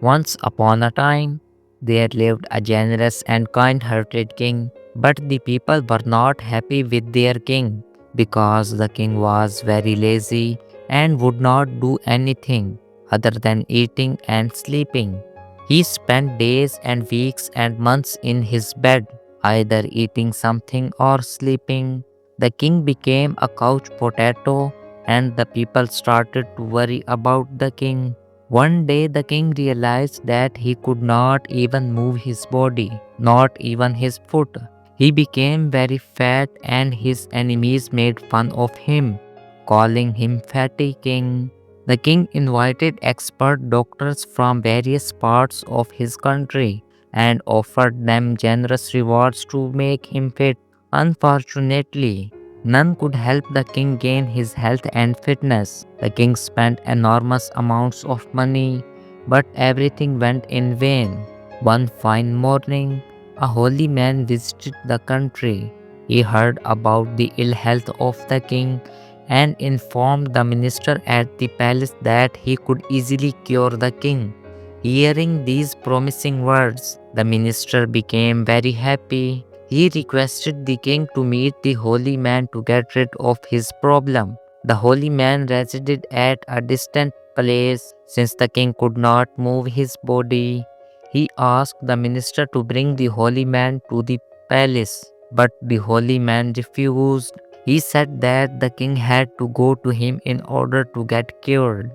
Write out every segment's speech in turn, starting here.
Once upon a time, there lived a generous and kind hearted king, but the people were not happy with their king because the king was very lazy and would not do anything other than eating and sleeping. He spent days and weeks and months in his bed, either eating something or sleeping. The king became a couch potato, and the people started to worry about the king. One day, the king realized that he could not even move his body, not even his foot. He became very fat, and his enemies made fun of him, calling him Fatty King. The king invited expert doctors from various parts of his country and offered them generous rewards to make him fit. Unfortunately, none could help the king gain his health and fitness. The king spent enormous amounts of money, but everything went in vain. One fine morning, a holy man visited the country. He heard about the ill health of the king and informed the minister at the palace that he could easily cure the king. Hearing these promising words, the minister became very happy. He requested the king to meet the holy man to get rid of his problem. The holy man resided at a distant place since the king could not move his body. He asked the minister to bring the holy man to the palace, but the holy man refused. He said that the king had to go to him in order to get cured.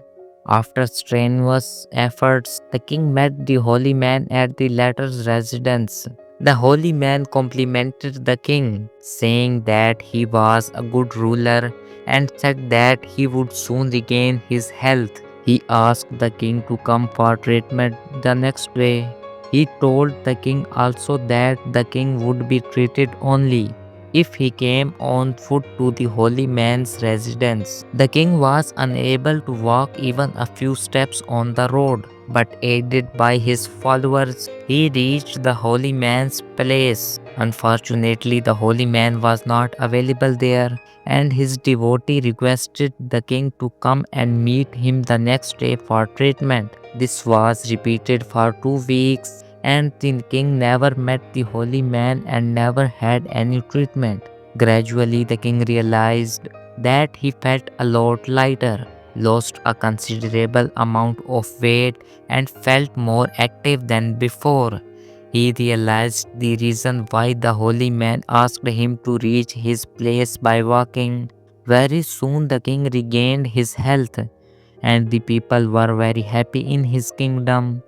After strenuous efforts, the king met the holy man at the latter's residence. The holy man complimented the king, saying that he was a good ruler and said that he would soon regain his health. He asked the king to come for treatment the next day. He told the king also that the king would be treated only if he came on foot to the holy man's residence. The king was unable to walk even a few steps on the road, but aided by his followers, he reached the holy man's palace. Unfortunately, the holy man was not available there, and his devotee requested the king to come and meet him the next day for treatment. This was repeated for 2 weeks, and the king never met the holy man and never had any treatment. Gradually, the king realized that he felt a lot lighter, lost a considerable amount of weight, and felt more active than before. He realized the reason why the holy man asked him to reach his place by walking. Very soon, the king regained his health, and the people were very happy in his kingdom.